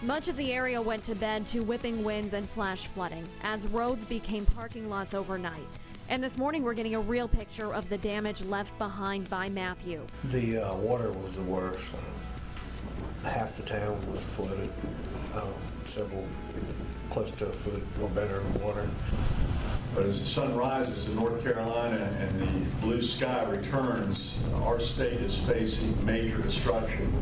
Much of the area went to bed to whipping winds and flash flooding as roads became parking lots overnight. And this morning we're getting a real picture of the damage left behind by Matthew. The water was the worst. Half the town was flooded, several close to a foot or better in water. But as the sun rises in North Carolina and the blue sky returns, our state is facing major destruction.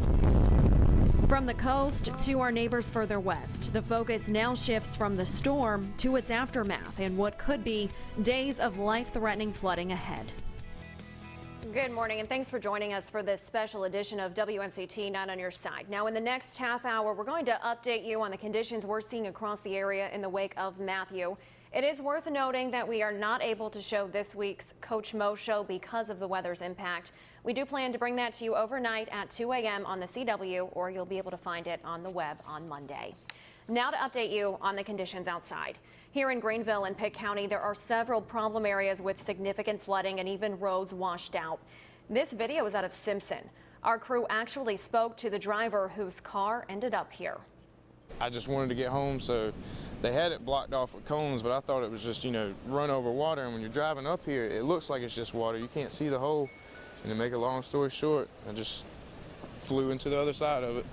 From the coast to our neighbors further west, the focus now shifts from the storm to its aftermath and what could be days of life-threatening flooding ahead. Good morning and thanks for joining us for this special edition of WNCT 9 on your side. Now in the next half hour, we're going to update you on the conditions we're seeing across the area in the wake of Matthew. It is worth noting that we are not able to show this week's Coach Mo show because of the weather's impact. We do plan to bring that to you overnight at 2 a.m. on the CW, or you'll be able to find it on the web on Monday. Now to update you on the conditions outside. Here in Greenville and Pitt County, there are several problem areas with significant flooding and even roads washed out. This video is out of Simpson. Our crew actually spoke to the driver whose car ended up here. I just wanted to get home, so they had it blocked off with cones, but I thought it was just, run over water. And when you're driving up here, it looks like it's just water. You can't see the hole. And to make a long story short, I just flew into the other side of it.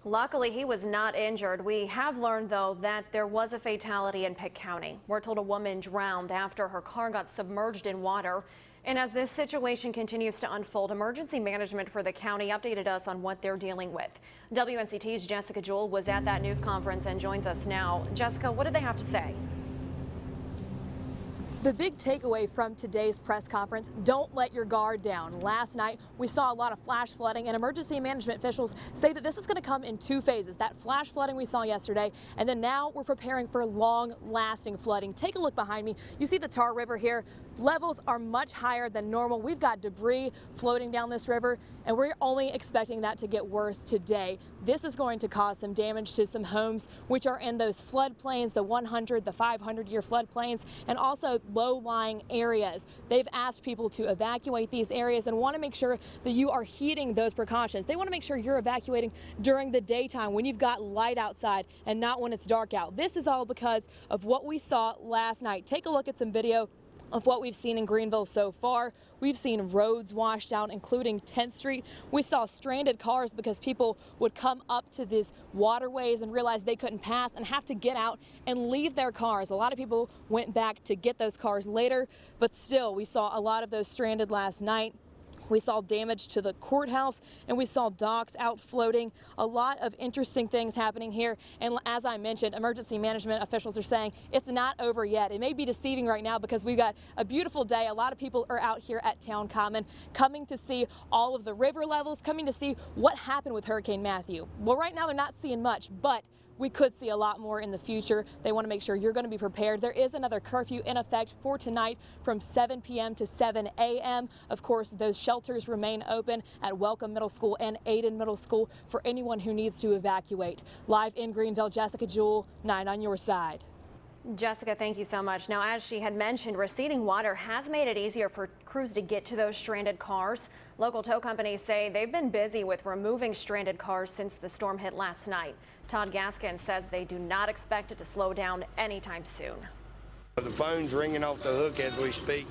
Luckily, he was not injured. We have learned, though, that there was a fatality in Pitt County. We're told a woman drowned after her car got submerged in water. And as this situation continues to unfold, emergency management for the county updated us on what they're dealing with. WNCT's Jessica Jewell was at that news conference and joins us now. Jessica, what did they have to say? The big takeaway from today's press conference, don't let your guard down. Last night, we saw a lot of flash flooding, and emergency management officials say that this is going to come in two phases. That flash flooding we saw yesterday, and then now we're preparing for long-lasting flooding. Take a look behind me. You see the Tar River here. Levels are much higher than normal. We've got debris floating down this river, and we're only expecting that to get worse today. This is going to cause some damage to some homes which are in those floodplains, the 100, the 500-year floodplains, and also low-lying areas. They've asked people to evacuate these areas and want to make sure that you are heeding those precautions. They want to make sure you're evacuating during the daytime when you've got light outside and not when it's dark out. This is all because of what we saw last night. Take a look at some video of what we've seen in Greenville so far. We've seen roads washed out, including 10th Street. We saw stranded cars because people would come up to these waterways and realize they couldn't pass and have to get out and leave their cars. A lot of people went back to get those cars later, but still, we saw a lot of those stranded last night. We saw damage to the courthouse, and we saw docks out floating. A lot of interesting things happening here. And as I mentioned, emergency management officials are saying it's not over yet. It may be deceiving right now because we've got a beautiful day. A lot of people are out here at Town Common coming to see all of the river levels, coming to see what happened with Hurricane Matthew. Well, right now they're not seeing much, but we could see a lot more in the future. They want to make sure you're going to be prepared. There is another curfew in effect for tonight from 7 p.m. to 7 a.m. Of course, those shelters remain open at Welcome Middle School and Aiden Middle School for anyone who needs to evacuate. Live in Greenville, Jessica Jewell, 9 on your side. Jessica, thank you so much. Now, as she had mentioned, receding water has made it easier for crews to get to those stranded cars. Local tow companies say they've been busy with removing stranded cars since the storm hit last night. Todd Gaskin says they do not expect it to slow down anytime soon. The phone's ringing off the hook as we speak.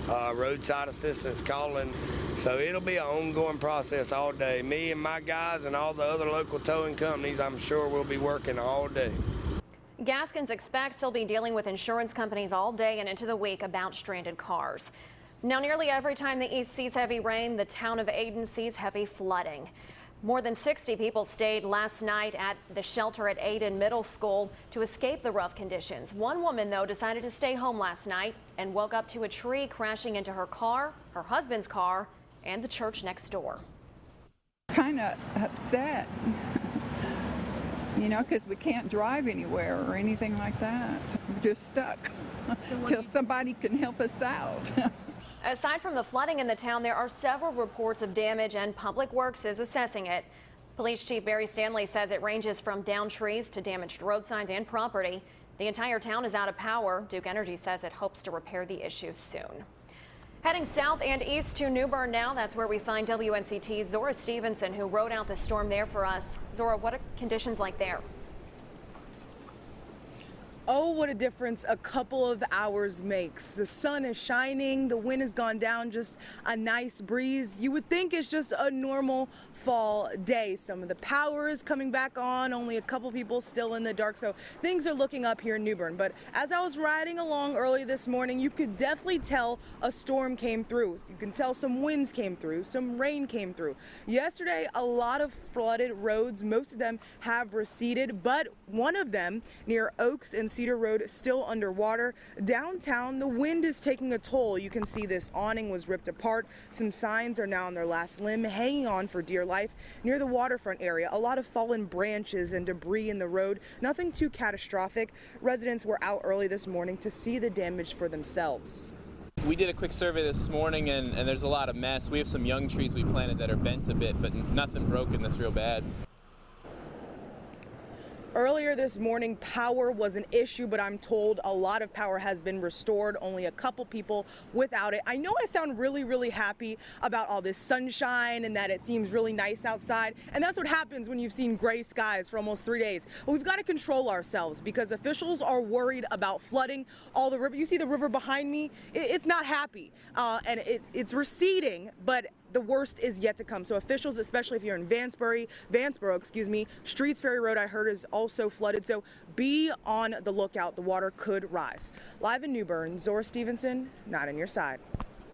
Roadside assistance calling. So it'll be an ongoing process all day. Me and my guys and all the other local towing companies, I'm sure will be working all day. Gaskins expects he'll be dealing with insurance companies all day and into the week about stranded cars. Now, nearly every time the east sees heavy rain, the town of Aiden sees heavy flooding. More than 60 people stayed last night at the shelter at Aiden Middle School to escape the rough conditions. One woman, though, decided to stay home last night and woke up to a tree crashing into her car, her husband's car, and the church next door. Kind of upset. Because we can't drive anywhere or anything like that. We're just stuck till somebody can help us out. Aside from the flooding in the town, there are several reports of damage, and Public Works is assessing it. Police Chief Barry Stanley says it ranges from downed trees to damaged road signs and property. The entire town is out of power. Duke Energy says it hopes to repair the issue soon. Heading south and east to New Bern now. That's where we find WNCT's Zora Stevenson, who rode out the storm there for us. Zora, what are conditions like there? Oh, what a difference a couple of hours makes. The sun is shining, the wind has gone down, just a nice breeze. You would think it's just a normal fall day. Some of the power is coming back on, only a couple people still in the dark, so things are looking up here in New Bern. But as I was riding along early this morning, you could definitely tell a storm came through. You can tell some winds came through, some rain came through. Yesterday, a lot of flooded roads. Most of them have receded, but one of them near Oaks and Cedar Road still underwater. Downtown, the wind is taking a toll. You can see this awning was ripped apart. Some signs are now on their last limb, hanging on for dear life. Near the waterfront area, a lot of fallen branches and debris in the road. Nothing too catastrophic. Residents were out early this morning to see the damage for themselves. We did a quick survey this morning and there's a lot of mess. We have some young trees we planted that are bent a bit, but nothing broken that's real bad. Earlier this morning, power was an issue, but I'm told a lot of power has been restored, only a couple people without it. I know I sound really happy about all this sunshine and that it seems really nice outside, and that's what happens when you've seen gray skies for almost 3 days. But we've got to control ourselves because officials are worried about flooding. All the river, you see the river behind me, it's not happy, and it's receding, but the worst is yet to come. So officials, especially if you're in Vanceboro, Streets Ferry Road, I heard, is also flooded. So be on the lookout. The water could rise. Live in New Bern, Zora Stevenson, 9 on your side.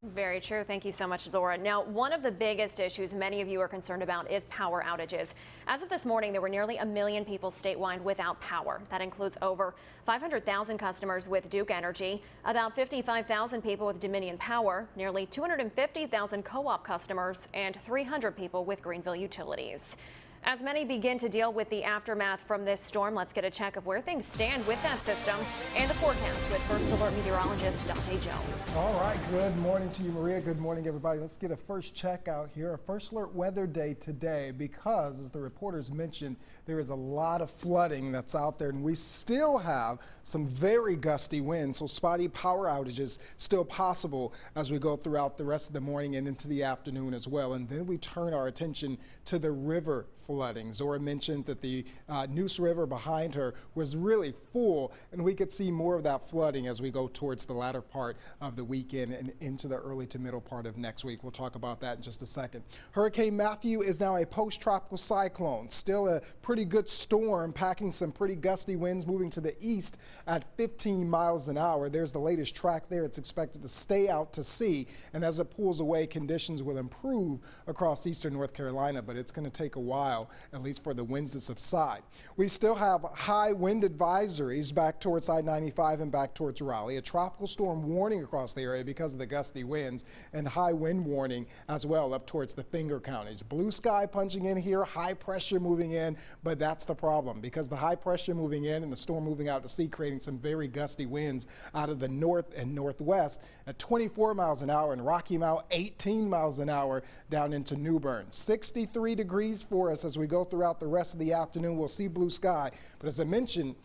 Very true. Thank you so much, Zora. Now, one of the biggest issues many of you are concerned about is power outages. As of this morning, there were nearly 1 million people statewide without power. That includes over 500,000 customers with Duke Energy, about 55,000 people with Dominion Power, nearly 250,000 co-op customers, and 300 people with Greenville Utilities. As many begin to deal with the aftermath from this storm, let's get a check of where things stand with that system and the forecast with First Alert meteorologist Dante Jones. All right, good morning to you, Maria. Good morning, everybody. Let's get a first check out here. A First Alert weather day today because, as the reporters mentioned, there is a lot of flooding that's out there, and we still have some very gusty winds, so spotty power outages still possible as we go throughout the rest of the morning and into the afternoon as well. And then we turn our attention to the river flooding. Zora mentioned that the Neuse River behind her was really full, and we could see more of that flooding as we go towards the latter part of the weekend and into the early to middle part of next week. We'll talk about that in just a second. Hurricane Matthew is now a post-tropical cyclone, still a pretty good storm, packing some pretty gusty winds moving to the east at 15 miles an hour. There's the latest track there. It's expected to stay out to sea, and as it pulls away, conditions will improve across eastern North Carolina, but it's going to take a while, at least for the winds to subside. We still have high wind advisories back towards I-95 and back towards Raleigh, a tropical storm warning across the area because of the gusty winds, and high wind warning as well up towards the Finger counties. Blue sky punching in here, high pressure moving in, but that's the problem because the high pressure moving in and the storm moving out to sea, creating some very gusty winds out of the north and northwest at 24 miles an hour, and Rocky Mount 18 miles an hour down into New Bern. 63 degrees for us as we go throughout the rest of the afternoon. We'll see blue sky, but as I mentioned,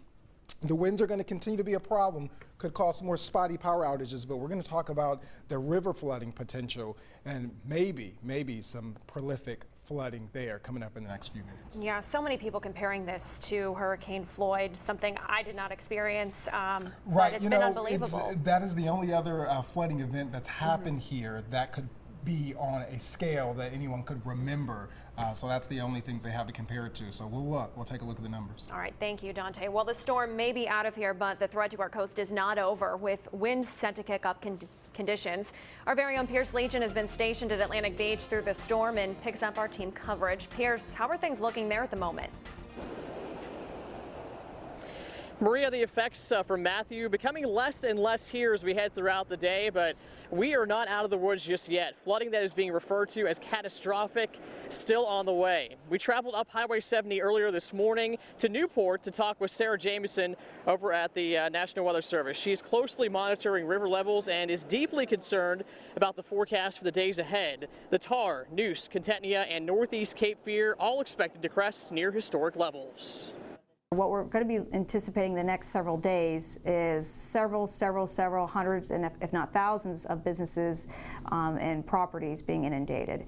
the winds are going to continue to be a problem, could cause more spotty power outages, but we're going to talk about the river flooding potential and maybe some prolific flooding there coming up in the next few minutes. Yeah, so many people comparing this to Hurricane Floyd, something I did not experience, right, but it's been unbelievable. That is the only other flooding event that's happened here that could be on a scale that anyone could remember. So that's the only thing they have to compare it to. So we'll take a look at the numbers. All right, thank you, Dante. Well, the storm may be out of here, but the threat to our coast is not over, with winds set to kick up conditions. Our very own Pierce Legion has been stationed at Atlantic Beach through the storm and picks up our team coverage. Pierce, how are things looking there at the moment? Maria, the effects from Matthew becoming less and less here as we head throughout the day, but we are not out of the woods just yet. Flooding that is being referred to as catastrophic still on the way. We traveled up Highway 70 earlier this morning to Newport to talk with Sarah Jameson over at the National Weather Service. She is closely monitoring river levels and is deeply concerned about the forecast for the days ahead. The Tar, Neuse, Contentnia, and Northeast Cape Fear all expected to crest near historic levels. What we're going to be anticipating the next several days is several hundreds, and if not thousands, of businesses and properties being inundated.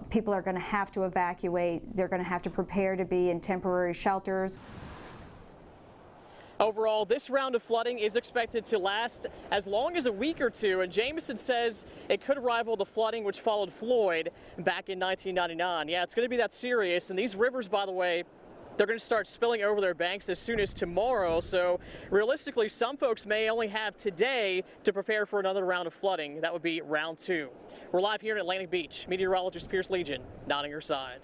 People are going to have to evacuate. They're going to have to prepare to be in temporary shelters. Overall, this round of flooding is expected to last as long as a week or two, and Jameson says it could rival the flooding which followed Floyd back in 1999. Yeah, it's going to be that serious, and these rivers, by the way, they're going to start spilling over their banks as soon as tomorrow, so realistically, some folks may only have today to prepare for another round of flooding. That would be round 2. We're live here in Atlantic Beach. Meteorologist Pierce Legion, not on your side.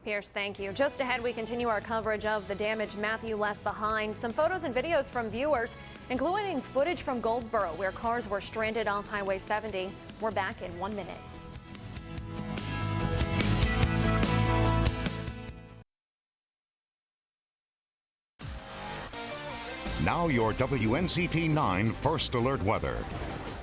Pierce, thank you. Just ahead, we continue our coverage of the damage Matthew left behind. Some photos and videos from viewers, including footage from Goldsboro, where cars were stranded off Highway 70. We're back in 1 minute. Now your WNCT 9 First Alert weather.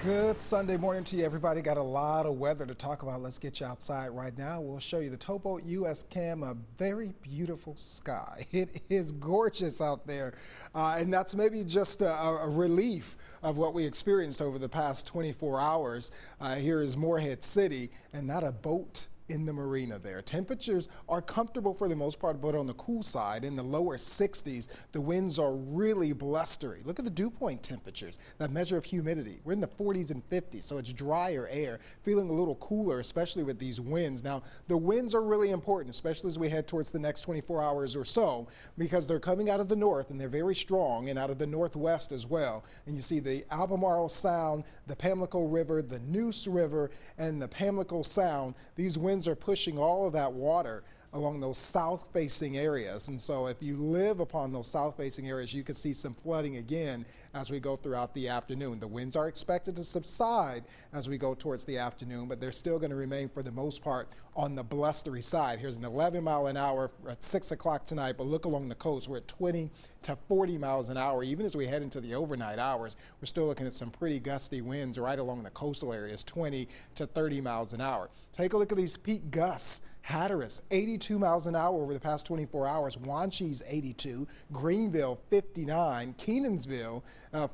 Good Sunday morning to you, everybody. Got a lot of weather to talk about. Let's get you outside right now. We'll show you the Towboat US Cam, a very beautiful sky. It is gorgeous out there, and that's maybe just a relief of what we experienced over the past 24 hours. Here is Morehead City, and not a boat in the marina there. Temperatures are comfortable for the most part, but on the cool side, in the lower 60s, the winds are really blustery. Look at the dew point temperatures, that measure of humidity. We're in the 40s and 50s, so it's drier air, feeling a little cooler, especially with these winds. Now, the winds are really important, especially as we head towards the next 24 hours or so, because they're coming out of the north, and they're very strong, and out of the northwest as well. And you see the Albemarle Sound, the Pamlico River, the Neuse River, and the Pamlico Sound. These winds are pushing all of that water along those south-facing areas. And so if you live upon those south-facing areas, you can see some flooding again as we go throughout the afternoon. The winds are expected to subside as we go towards the afternoon, but they're still going to remain for the most part on the blustery side. Here's an 11 mile an hour at 6 o'clock tonight, but look along the coast. We're at 20 to 40 miles an hour. Even as we head into the overnight hours, we're still looking at some pretty gusty winds right along the coastal areas, 20 to 30 miles an hour. Take a look at these peak gusts. Hatteras, 82 miles an hour over the past 24 hours. Wanchese, 82. Greenville, 59. Kenansville,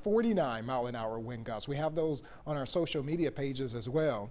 49 mile an hour wind gusts. We have those on our social media pages as well.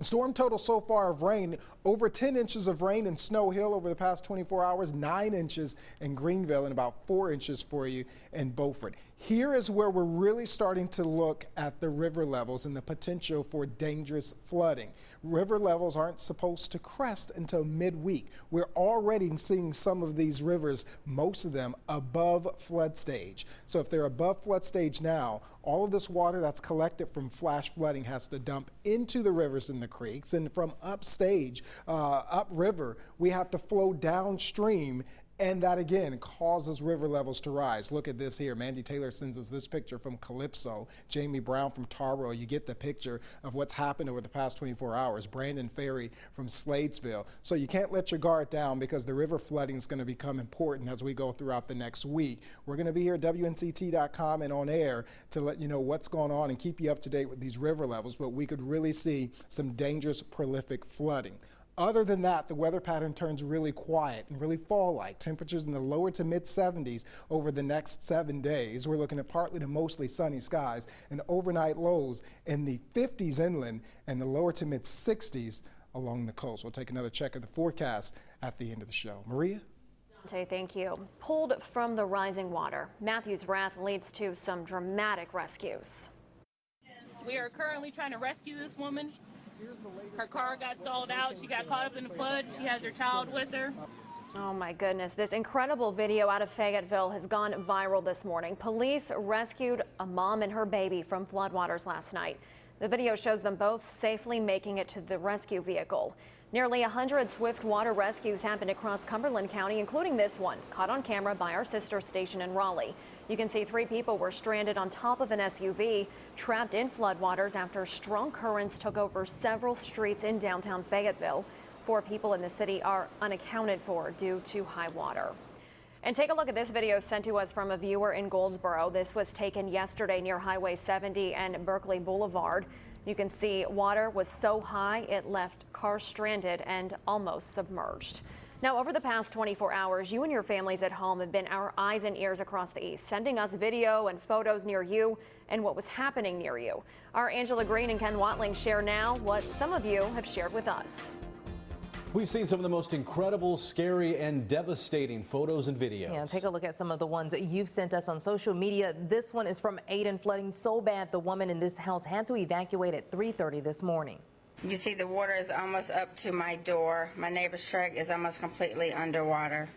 Storm total so far of rain, over 10 inches of rain in Snow Hill over the past 24 hours, 9 inches in Greenville, and about 4 inches for you in Beaufort. Here is where we're really starting to look at the river levels and the potential for dangerous flooding. River levels aren't supposed to crest until midweek. We're already seeing some of these rivers, most of them above flood stage. So if they're above flood stage now, all of this water that's collected from flash flooding has to dump into the rivers and the creeks, and from upstage, upriver, we have to flow downstream. And that again causes river levels to rise. Look at this here. Mandy Taylor sends us this picture from Calypso. Jamie Brown from Tarboro. You get the picture of what's happened over the past 24 hours. Brandon Ferry from Sladesville. So you can't let your guard down, because the river flooding is going to become important as we go throughout the next week. We're going to be here at WNCT.com and on air to let you know what's going on and keep you up to date with these river levels, but we could really see some dangerous, prolific flooding. Other than that, the weather pattern turns really quiet and really fall-like. Temperatures in the lower to mid-70s over the next 7 days. We're looking at partly to mostly sunny skies and overnight lows in the 50s inland and the lower to mid-60s along the coast. We'll take another check of the forecast at the end of the show. Maria? Dante, thank you. Pulled from the rising water, Matthew's wrath leads to some dramatic rescues. We are currently trying to rescue this woman. Her car got stalled out. She got caught up in the flood. She has her child with her. Oh my goodness, this incredible video out of Fayetteville has gone viral this morning. Police rescued a mom and her baby from floodwaters last night. The video shows them both safely making it to the rescue vehicle. Nearly 100 swift water rescues happened across Cumberland County, including this one, caught on camera by our sister station in Raleigh. You can see 3 people were stranded on top of an SUV, trapped in floodwaters after strong currents took over several streets in downtown Fayetteville. 4 people in the city are unaccounted for due to high water. And take a look at this video sent to us from a viewer in Goldsboro. This was taken yesterday near Highway 70 and Berkeley Boulevard. You can see water was so high it left cars stranded and almost submerged. Now, over the past 24 hours, you and your families at home have been our eyes and ears across the East, sending us video and photos near you and what was happening near you. Our Angela Green and Ken Watling share now what some of you have shared with us. We've seen some of the most incredible, scary, and devastating photos and videos. Yeah, take a look at some of the ones that you've sent us on social media. This one is from Aiden. Flooding so bad, the woman in this house had to evacuate at 3:30 this morning. You see the water is almost up to my door. My neighbor's truck is almost completely underwater.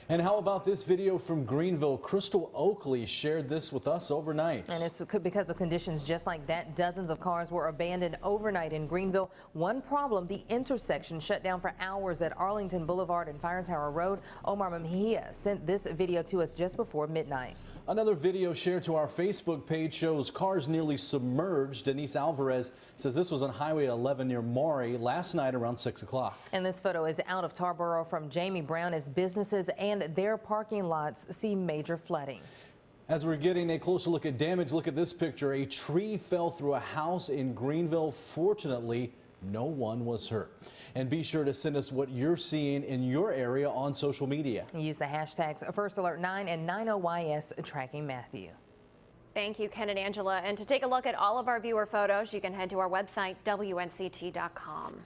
And how about this video from Greenville? Crystal Oakley shared this with us overnight. And it's because of conditions just like that. Dozens of cars were abandoned overnight in Greenville. One problem, the intersection shut down for hours at Arlington Boulevard and Fire Tower Road. Omar Mejia sent this video to us just before midnight. Another video shared to our Facebook page shows cars nearly submerged. Denise Alvarez says this was on Highway 11 near Maury last night around 6 o'clock. And this photo is out of Tarboro from Jamie Brown as businesses and their parking lots see major flooding. As we're getting a closer look at damage, look at this picture. A tree fell through a house in Greenville. Fortunately, no one was hurt. And be sure to send us what you're seeing in your area on social media. Use the hashtags FirstAlert9 and 90YS tracking Matthew. Thank you, Ken and Angela. And to take a look at all of our viewer photos, you can head to our website, WNCT.com.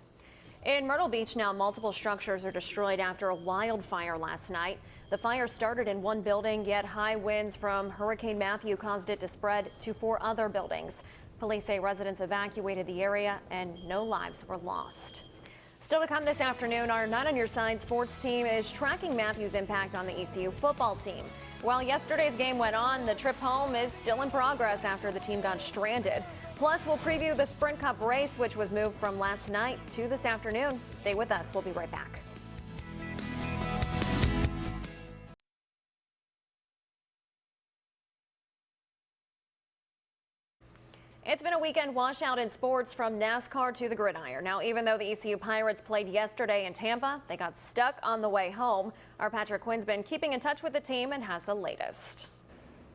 In Myrtle Beach now, multiple structures are destroyed after a wildfire last night. The fire started in one building, yet high winds from Hurricane Matthew caused it to spread to 4 other buildings. Police say residents evacuated the area and no lives were lost. Still to come this afternoon, our Not on Your Side sports team is tracking Matthew's impact on the ECU football team. While yesterday's game went on, the trip home is still in progress after the team got stranded. Plus, we'll preview the Sprint Cup race, which was moved from last night to this afternoon. Stay with us. We'll be right back. It's been a weekend washout in sports from NASCAR to the gridiron. Now, even though the ECU Pirates played yesterday in Tampa, they got stuck on the way home. Our Patrick Quinn's been keeping in touch with the team and has the latest.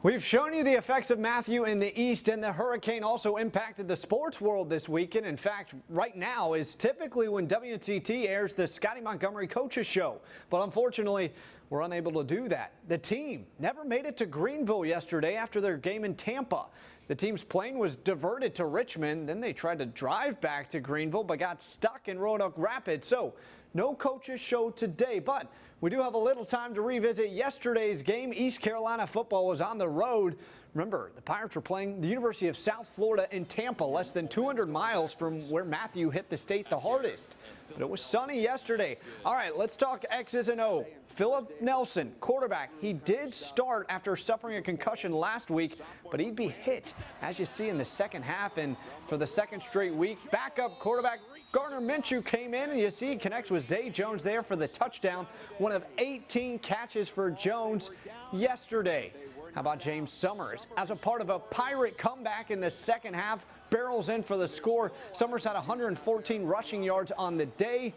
We've shown you the effects of Matthew in the east, and the hurricane also impacted the sports world this weekend. In fact, right now is typically when WNCT airs the Scotty Montgomery Coaches Show. But unfortunately, we're unable to do that. The team never made it to Greenville yesterday after their game in Tampa. The team's plane was diverted to Richmond. Then they tried to drive back to Greenville, but got stuck in Roanoke Rapids. So no coaches show today, but we do have a little time to revisit yesterday's game. East Carolina football was on the road. Remember, the Pirates were playing the University of South Florida in Tampa, less than 200 miles from where Matthew hit the state the hardest. But it was sunny yesterday. All right, let's talk X's and O. Philip Nelson, quarterback. He did start after suffering a concussion last week, but he'd be hit, as you see in the second half. And for the second straight week, backup quarterback Gardner Minshew came in, and you see he connects with Zay Jones there for the touchdown. One of 18 catches for Jones yesterday. How about James Summers? As a part of a Pirate comeback in the second half, barrels in for the score. Summers had 114 rushing yards on the day,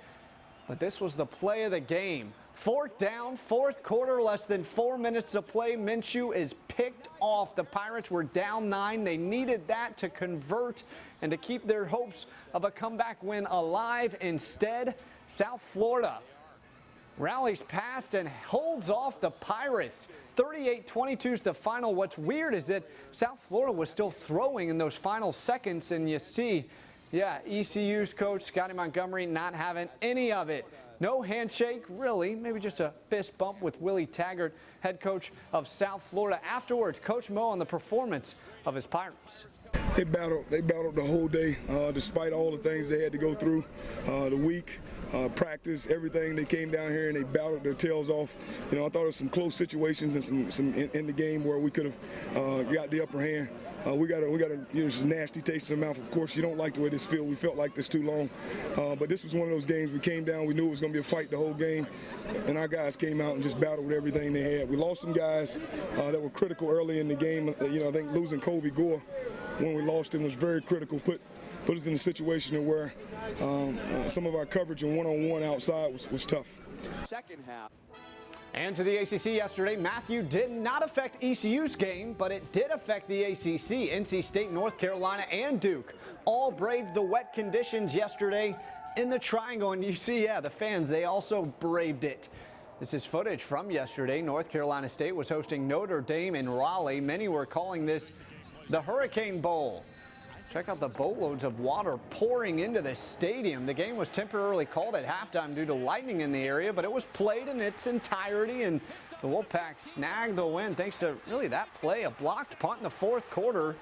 but this was the play of the game. 4th down, 4th quarter, less than 4 minutes to play. Minshew is picked off. The Pirates were down 9. They needed that to convert and to keep their hopes of a comeback win alive. Instead, South Florida rallies past and holds off the Pirates. 38-22 is the final. What's weird is that South Florida was still throwing in those final seconds, and you see, yeah, ECU's coach Scotty Montgomery not having any of it. No handshake, really, maybe just a fist bump with Willie Taggart, head coach of South Florida. Afterwards, Coach Mo on the performance of his Pirates. They battled the whole day, despite all the things they had to go through the week. Practice, everything. They came down here and they battled their tails off. You know, I thought there was some close situations and some in the game where we could have got the upper hand. We got a nasty taste in the mouth. Of course, you don't like the way this feels. We felt like this too long, but this was one of those games. We came down. We knew it was going to be a fight the whole game, and our guys came out and just battled with everything they had. We lost some guys that were critical early in the game. You know, I think losing Kobe Gore when we lost him was very critical. Put us in a situation where some of our coverage and one-on-one outside was tough. Second half. And to the ACC yesterday, Matthew did not affect ECU's game, but it did affect the ACC. NC State, North Carolina, and Duke all braved the wet conditions yesterday. in the triangle, and you see, the fans, they also braved it. This is footage from yesterday. North Carolina State was hosting Notre Dame in Raleigh. Many were calling this the Hurricane Bowl. Check out the boatloads of water pouring into the stadium. The game was temporarily called at halftime due to lightning in the area, but it was played in its entirety, and the Wolfpack snagged the win thanks to really that play, a blocked punt in the fourth quarter.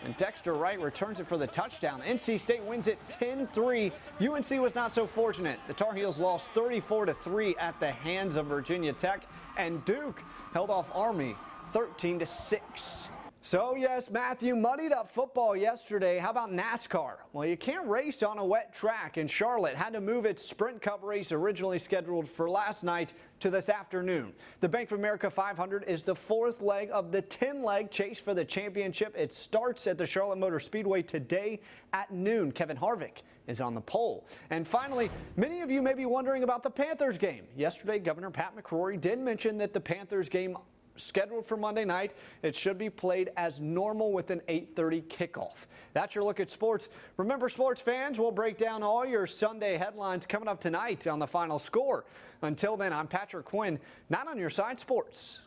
And Dexter Wright returns it for the touchdown. NC State wins it 10-3. UNC was not so fortunate. The Tar Heels lost 34-3 at the hands of Virginia Tech, and Duke held off Army 13-6. So yes, Matthew, muddied up football yesterday. How about NASCAR? Well, you can't race on a wet track, and Charlotte had to move its Sprint Cup race originally scheduled for last night to this afternoon. The Bank of America 500 is the fourth leg of the 10-leg chase for the championship. It starts at the Charlotte Motor Speedway today at noon. Kevin Harvick is on the pole. And finally, many of you may be wondering about the Panthers game. Yesterday, Governor Pat McCrory did mention that the Panthers game scheduled for Monday night, it should be played as normal with an 8:30 kickoff. That's your look at sports. Remember, sports fans, we'll break down all your Sunday headlines coming up tonight on The Final Score. Until then, I'm Patrick Quinn, Not On Your Side Sports.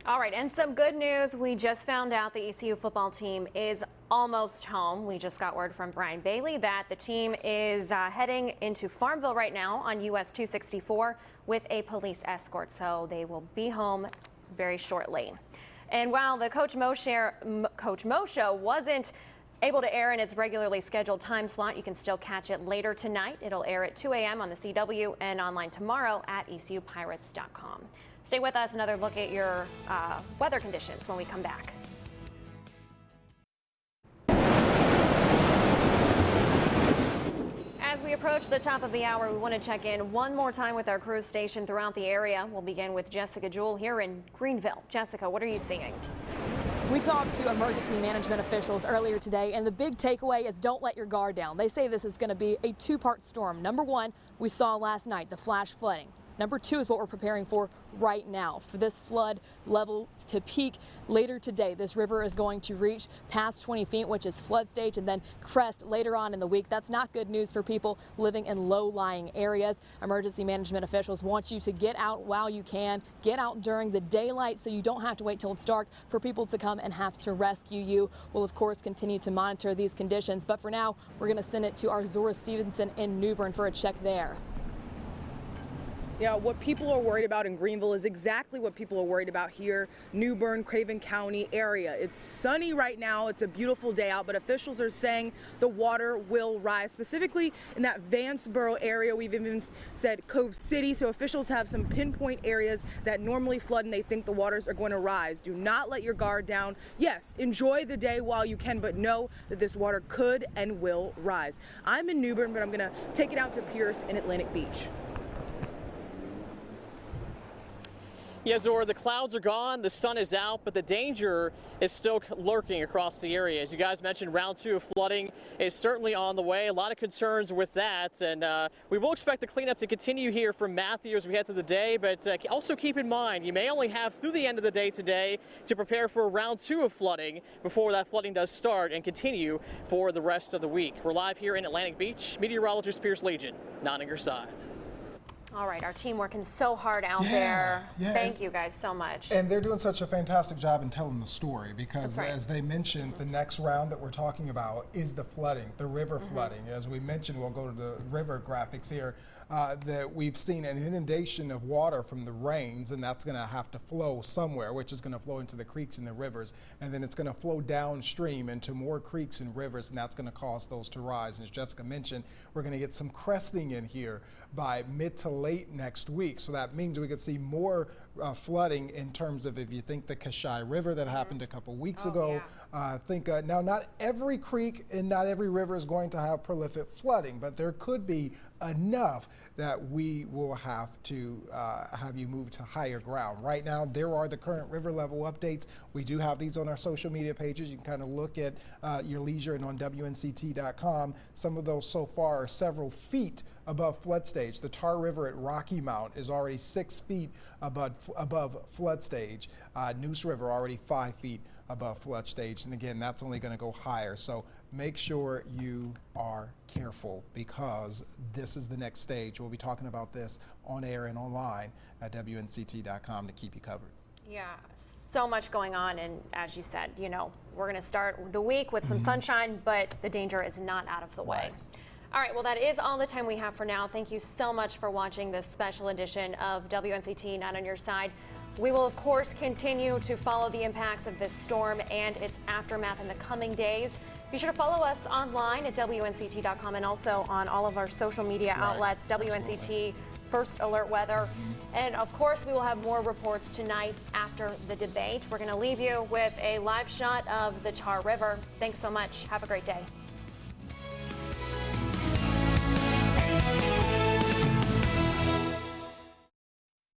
All right, and some good news. We just found out the ECU football team is almost home. We just got word from Brian Bailey that the team is heading into Farmville right now on US 264 with a police escort, so they will be home very shortly. And while the Coach Mo Show wasn't able to air in its regularly scheduled time slot, you can still catch it later tonight. It'll air at 2 a.m. on the CW and online tomorrow at ECUPirates.com. Stay with us. Another look at your weather conditions when we come back. As we approach the top of the hour, we want to check in one more time with our crews stationed throughout the area. We'll begin with Jessica Jewell here in Greenville. Jessica, what are you seeing? We talked to emergency management officials earlier today, and the big takeaway is don't let your guard down. They say this is going to be a two-part storm. Number one, we saw last night, the flash flooding. Number two is what we're preparing for right now. For this flood level to peak later today, this river is going to reach past 20 feet, which is flood stage, and then crest later on in the week. That's not good news for people living in low-lying areas. Emergency management officials want you to get out while you can. Get out during the daylight so you don't have to wait till it's dark for people to come and have to rescue you. We'll, of course, continue to monitor these conditions, but for now, we're going to send it to our Zora Stevenson in New Bern for a check there. Yeah, what people are worried about in Greenville is exactly what people are worried about here, New Bern, Craven County area. It's sunny right now. It's a beautiful day out, but officials are saying the water will rise, specifically in that Vanceboro area. We've even said Cove City, so officials have some pinpoint areas that normally flood and they think the waters are going to rise. Do not let your guard down. Yes, enjoy the day while you can, but know that this water could and will rise. I'm in New Bern, but I'm going to take it out to Pierce and Atlantic Beach. Yeah, Zora, the clouds are gone, the sun is out, but the danger is still lurking across the area. As you guys mentioned, round 2 of flooding is certainly on the way. A lot of concerns with that, and we will expect the cleanup to continue here from Matthew as we head through the day, but also keep in mind, you may only have through the end of the day today to prepare for round 2 of flooding before that flooding does start and continue for the rest of the week. We're live here in Atlantic Beach. Meteorologist Pierce Legion, not on your side. All right, our team working so hard out there. Thank you guys so much. And they're doing such a fantastic job in telling the story because, as they mentioned, the next round that we're talking about is the flooding, the river flooding. As we mentioned, we'll go to the river graphics here, that we've seen an inundation of water from the rains, and that's going to have to flow somewhere, which is going to flow into the creeks and the rivers, and then it's going to flow downstream into more creeks and rivers, and that's going to cause those to rise. And as Jessica mentioned, we're going to get some cresting in here by mid to late next week. So that means we could see more flooding in terms of, if you think the Kashai River that happened a couple weeks ago. Now not every creek and not every river is going to have prolific flooding, but there could be enough that we will have to have you move to higher ground. Right now, there are the current river level updates. We do have these on our social media pages. You can kind of look at your leisure and on WNCT.com. Some of those so far are several feet above flood stage. The Tar River at Rocky Mount is already 6 feet above above flood stage. Neuse River already 5 feet above flood stage, and again, that's only going to go higher. So make sure you are careful, because this is the next stage. We'll be talking about this on air and online at WNCT.com to keep you covered. Yeah, so much going on, and as you said, you know, we're going to start the week with some sunshine, but the danger is not out of the way. All right, well, that is all the time we have for now. Thank you so much for watching this special edition of WNCT 9 on Your Side. We will, of course, continue to follow the impacts of this storm and its aftermath in the coming days. Be sure to follow us online at WNCT.com and also on all of our social media outlets, WNCT, First Alert Weather. And, of course, we will have more reports tonight after the debate. We're going to leave you with a live shot of the Tar River. Thanks so much. Have a great day.